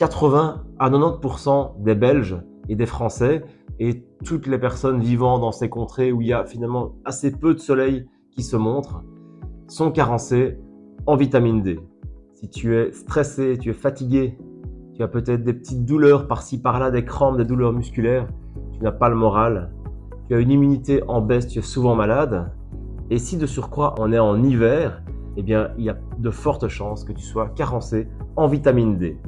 80 à 90% des Belges et des Français et toutes les personnes vivant dans ces contrées où il y a finalement assez peu de soleil qui se montre sont carencés en vitamine D. Si tu es stressé, tu es fatigué, tu as peut-être des petites douleurs par-ci par-là, des crampes, des douleurs musculaires, tu n'as pas le moral, tu as une immunité en baisse, tu es souvent malade, et si de surcroît on est en hiver, eh bien il y a de fortes chances que tu sois carencé en vitamine D.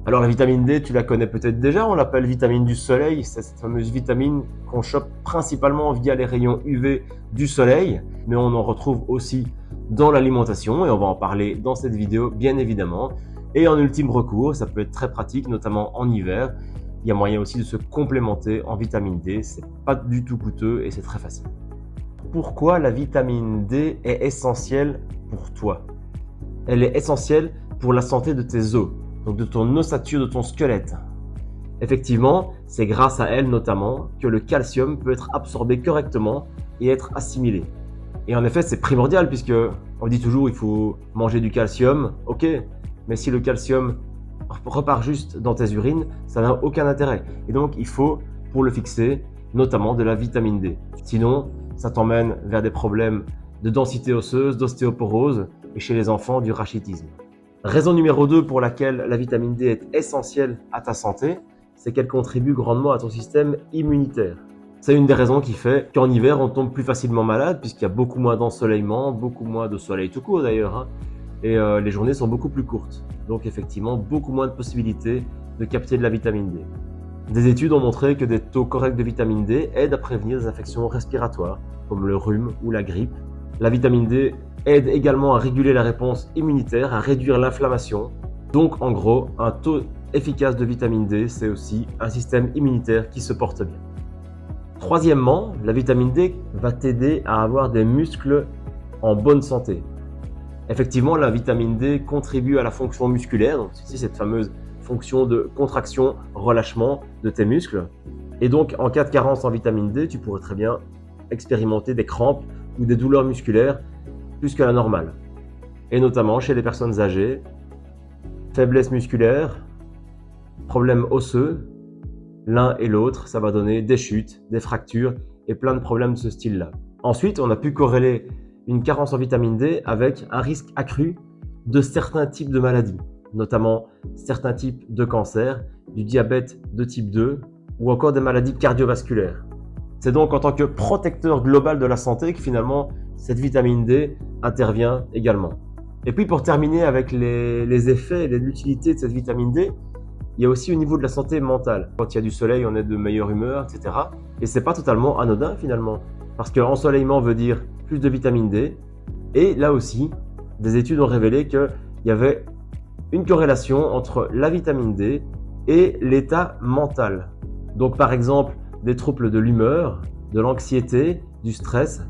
Alors la vitamine D, tu la connais peut-être déjà, on l'appelle vitamine du soleil, c'est cette fameuse vitamine qu'on chope principalement via les rayons UV du soleil, mais on en retrouve aussi dans l'alimentation et on va en parler dans cette vidéo bien évidemment. Et en ultime recours, ça peut être très pratique, notamment en hiver, il y a moyen aussi de se complémenter en vitamine D, c'est pas du tout coûteux et c'est très facile. Pourquoi la vitamine D est essentielle pour toi? Elle est essentielle pour la santé de tes os, donc de ton ossature, de ton squelette. Effectivement, c'est grâce à elle notamment que le calcium peut être absorbé correctement et être assimilé. Et en effet, c'est primordial puisque on dit toujours il faut manger du calcium, ok, mais si le calcium repart juste dans tes urines, ça n'a aucun intérêt. Et donc il faut, pour le fixer, notamment de la vitamine D. Sinon, ça t'emmène vers des problèmes de densité osseuse, d'ostéoporose et chez les enfants du rachitisme. Raison numéro 2 pour laquelle la vitamine D est essentielle à ta santé, c'est qu'elle contribue grandement à ton système immunitaire. C'est une des raisons qui fait qu'en hiver, on tombe plus facilement malade puisqu'il y a beaucoup moins d'ensoleillement, beaucoup moins de soleil tout court d'ailleurs, et les journées sont beaucoup plus courtes. Donc effectivement, beaucoup moins de possibilités de capter de la vitamine D. Des études ont montré que des taux corrects de vitamine D aident à prévenir des infections respiratoires comme le rhume ou la grippe. La vitamine D aide également à réguler la réponse immunitaire, à réduire l'inflammation. Donc en gros, un taux efficace de vitamine D, c'est aussi un système immunitaire qui se porte bien. Troisièmement, la vitamine D va t'aider à avoir des muscles en bonne santé. Effectivement, la vitamine D contribue à la fonction musculaire, donc c'est cette fameuse fonction de contraction, relâchement de tes muscles. Et donc, en cas de carence en vitamine D, tu pourrais très bien expérimenter des crampes ou des douleurs musculaires plus que la normale. Et notamment chez les personnes âgées, faiblesse musculaire, problèmes osseux, l'un et l'autre, ça va donner des chutes, des fractures et plein de problèmes de ce style-là. Ensuite, on a pu corréler une carence en vitamine D avec un risque accru de certains types de maladies, notamment certains types de cancers, du diabète de type 2 ou encore des maladies cardiovasculaires. C'est donc en tant que protecteur global de la santé que finalement cette vitamine D intervient également. Et puis pour terminer avec les effets et l'utilité de cette vitamine D, il y a aussi au niveau de la santé mentale. Quand il y a du soleil, on est de meilleure humeur, etc. Et c'est pas totalement anodin finalement, parce que ensoleillement veut dire plus de vitamine D. Et là aussi, des études ont révélé qu'il y avait une corrélation entre la vitamine D et l'état mental. Donc par exemple, des troubles de l'humeur, de l'anxiété, du stress,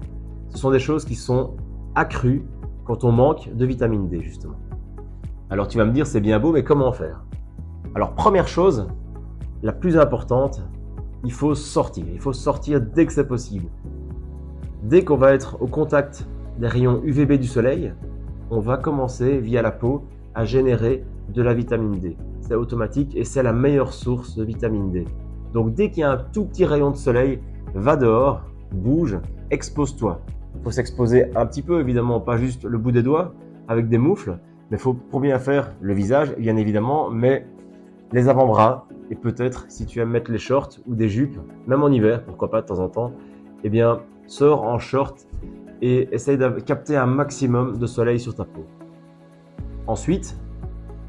ce sont des choses qui sont accrues quand on manque de vitamine D justement. Alors tu vas me dire c'est bien beau, mais comment faire? Alors première chose, la plus importante, il faut sortir dès que c'est possible. Dès qu'on va être au contact des rayons UVB du soleil, on va commencer via la peau à générer de la vitamine D. C'est automatique et c'est la meilleure source de vitamine D. Donc dès qu'il y a un tout petit rayon de soleil, va dehors, bouge, expose-toi. Il faut s'exposer un petit peu, évidemment, pas juste le bout des doigts avec des moufles, mais il faut pour bien faire le visage, bien évidemment, mais les avant-bras et peut-être si tu aimes mettre les shorts ou des jupes, même en hiver, pourquoi pas de temps en temps, eh bien sors en short et essaye de capter un maximum de soleil sur ta peau. Ensuite,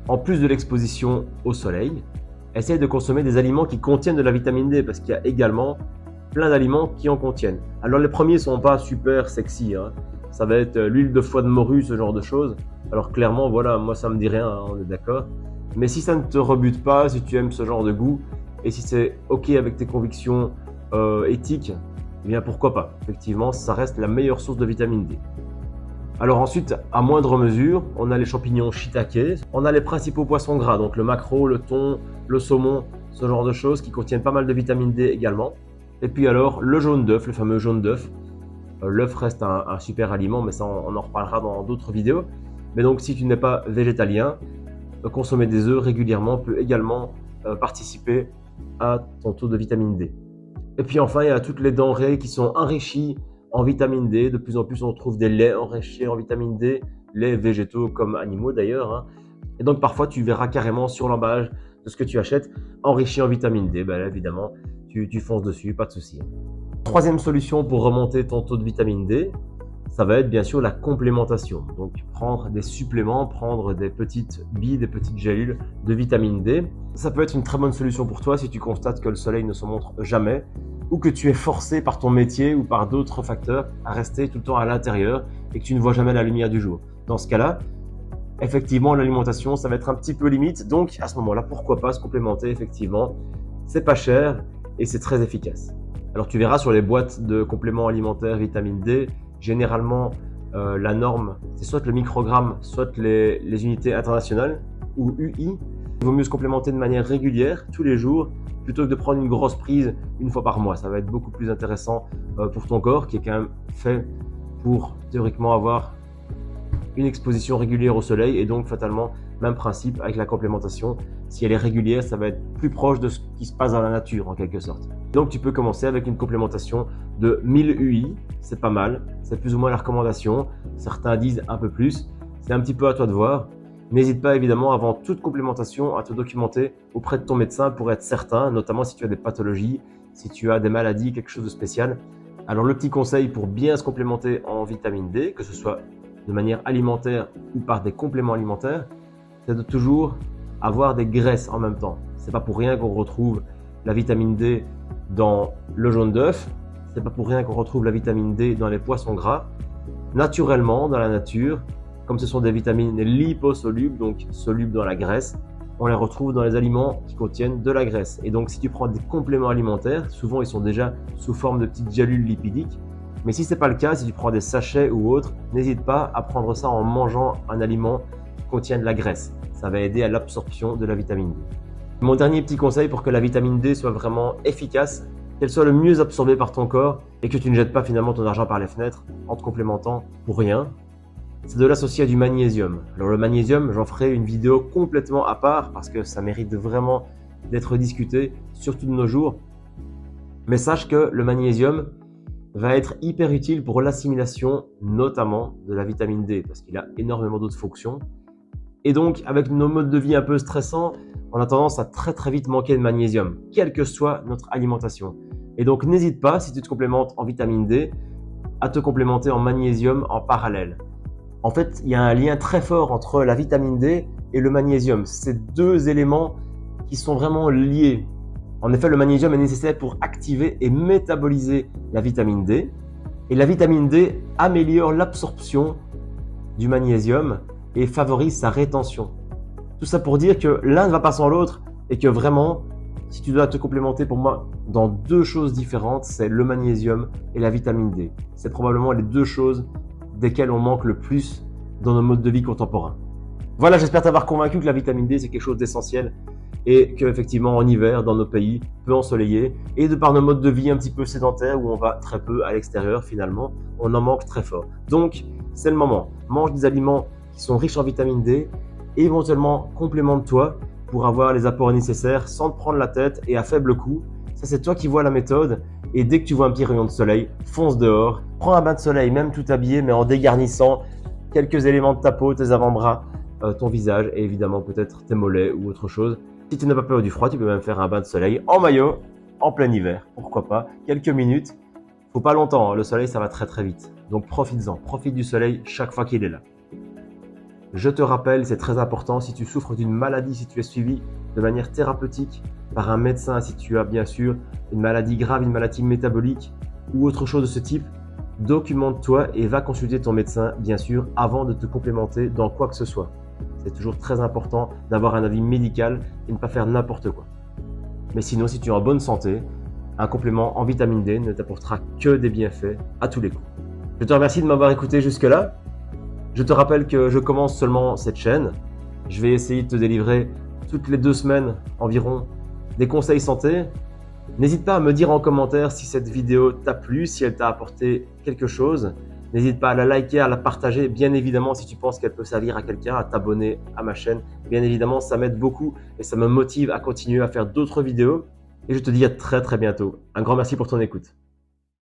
en plus de l'exposition au soleil, essaye de consommer des aliments qui contiennent de la vitamine D parce qu'il y a également plein d'aliments qui en contiennent. Alors les premiers sont pas super sexy, ça va être l'huile de foie de morue, ce genre de choses. Alors clairement, voilà, moi ça me dit rien, on est d'accord. Mais si ça ne te rebute pas, si tu aimes ce genre de goût et si c'est ok avec tes convictions éthiques, eh bien pourquoi pas. Effectivement, ça reste la meilleure source de vitamine D. Alors ensuite, à moindre mesure, on a les champignons shiitake, on a les principaux poissons gras, donc le maquereau, le thon, le saumon, ce genre de choses qui contiennent pas mal de vitamine D également. Et puis alors, le jaune d'œuf, le fameux jaune d'œuf. L'œuf reste un super aliment, mais ça on en reparlera dans d'autres vidéos. Mais donc si tu n'es pas végétalien, consommer des œufs régulièrement peut également participer à ton taux de vitamine D. Et puis enfin, il y a toutes les denrées qui sont enrichies en vitamine D. De plus en plus, on trouve des laits enrichis en vitamine D, laits végétaux comme animaux d'ailleurs, hein. Et donc parfois, tu verras carrément sur l'emballage de ce que tu achètes enrichi en vitamine D. Ben là, évidemment, tu fonces dessus, pas de souci. Troisième solution pour remonter ton taux de vitamine D, ça va être bien sûr la complémentation. Donc prendre des suppléments, prendre des petites billes, des petites gélules de vitamine D. Ça peut être une très bonne solution pour toi si tu constates que le soleil ne se montre jamais ou que tu es forcé par ton métier ou par d'autres facteurs à rester tout le temps à l'intérieur et que tu ne vois jamais la lumière du jour. Dans ce cas-là, effectivement, l'alimentation, ça va être un petit peu limite. Donc à ce moment-là, pourquoi pas se complémenter effectivement. C'est pas cher et c'est très efficace. Alors tu verras sur les boîtes de compléments alimentaires vitamine D, généralement la norme, c'est soit le microgramme, soit les unités internationales ou UI. Il vaut mieux se complémenter de manière régulière, tous les jours, plutôt que de prendre une grosse prise une fois par mois. Ça va être beaucoup plus intéressant pour ton corps qui est quand même fait pour théoriquement avoir une exposition régulière au soleil et donc fatalement, même principe avec la complémentation. Si elle est régulière, ça va être plus proche de ce qui se passe dans la nature en quelque sorte. Donc tu peux commencer avec une complémentation de 1000 UI, c'est pas mal, c'est plus ou moins la recommandation. Certains disent un peu plus, c'est un petit peu à toi de voir. N'hésite pas évidemment avant toute complémentation à te documenter auprès de ton médecin pour être certain, notamment si tu as des pathologies, si tu as des maladies, quelque chose de spécial. Alors le petit conseil pour bien se complémenter en vitamine D, que ce soit de manière alimentaire ou par des compléments alimentaires, c'est de toujours avoir des graisses en même temps. C'est pas pour rien qu'on retrouve la vitamine D dans le jaune d'œuf, c'est pas pour rien qu'on retrouve la vitamine D dans les poissons gras. Naturellement, dans la nature, comme ce sont des vitamines liposolubles, donc solubles dans la graisse, on les retrouve dans les aliments qui contiennent de la graisse. Et donc si tu prends des compléments alimentaires, souvent ils sont déjà sous forme de petites gélules lipidiques. Mais si ce n'est pas le cas, si tu prends des sachets ou autres, n'hésite pas à prendre ça en mangeant un aliment qui contient de la graisse. Ça va aider à l'absorption de la vitamine D. Mon dernier petit conseil pour que la vitamine D soit vraiment efficace, qu'elle soit le mieux absorbée par ton corps et que tu ne jettes pas finalement ton argent par les fenêtres en te complémentant pour rien, c'est de l'associer à du magnésium. Alors le magnésium, j'en ferai une vidéo complètement à part parce que ça mérite vraiment d'être discuté, surtout de nos jours. Mais sache que le magnésium va être hyper utile pour l'assimilation notamment de la vitamine D parce qu'il a énormément d'autres fonctions. Et donc avec nos modes de vie un peu stressants, on a tendance à très vite manquer de magnésium, quelle que soit notre alimentation. Et donc n'hésite pas, si tu te complémentes en vitamine D, à te complémenter en magnésium en parallèle. En fait, il y a un lien très fort entre la vitamine D et le magnésium. C'est deux éléments qui sont vraiment liés. En effet, le magnésium est nécessaire pour activer et métaboliser la vitamine D. Et la vitamine D améliore l'absorption du magnésium et favorise sa rétention. Tout ça pour dire que l'un ne va pas sans l'autre et que vraiment, si tu dois te complémenter pour moi dans deux choses différentes, c'est le magnésium et la vitamine D. C'est probablement les deux choses desquelles on manque le plus dans nos modes de vie contemporains. Voilà, j'espère t'avoir convaincu que la vitamine D, c'est quelque chose d'essentiel et qu'effectivement en hiver, dans nos pays peu ensoleillés et de par nos modes de vie un petit peu sédentaires où on va très peu à l'extérieur finalement, on en manque très fort. Donc, c'est le moment. Mange des aliments qui sont riches en vitamine D et éventuellement complémente-toi pour avoir les apports nécessaires sans te prendre la tête et à faible coût. Ça, c'est toi qui vois la méthode. Et dès que tu vois un petit rayon de soleil, fonce dehors, prends un bain de soleil, même tout habillé, mais en dégarnissant quelques éléments de ta peau, tes avant-bras, ton visage et évidemment peut-être tes mollets ou autre chose. Si tu n'as pas peur du froid, tu peux même faire un bain de soleil en maillot, en plein hiver. Pourquoi pas? Quelques minutes. Faut pas longtemps, hein. Le soleil, ça va très vite. Donc profites-en, profite du soleil chaque fois qu'il est là. Je te rappelle, c'est très important, si tu souffres d'une maladie, si tu es suivi de manière thérapeutique par un médecin, si tu as bien sûr une maladie grave, une maladie métabolique ou autre chose de ce type, documente-toi et va consulter ton médecin, bien sûr, avant de te complémenter dans quoi que ce soit. C'est toujours très important d'avoir un avis médical et ne pas faire n'importe quoi. Mais sinon, si tu es en bonne santé, un complément en vitamine D ne t'apportera que des bienfaits à tous les coups. Je te remercie de m'avoir écouté jusque-là. Je te rappelle que je commence seulement cette chaîne. Je vais essayer de te délivrer toutes les 2 semaines environ des conseils santé. N'hésite pas à me dire en commentaire si cette vidéo t'a plu, si elle t'a apporté quelque chose. N'hésite pas à la liker, à la partager. Bien évidemment, si tu penses qu'elle peut servir à quelqu'un, à t'abonner à ma chaîne. Bien évidemment, ça m'aide beaucoup et ça me motive à continuer à faire d'autres vidéos. Et je te dis à très très bientôt. Un grand merci pour ton écoute.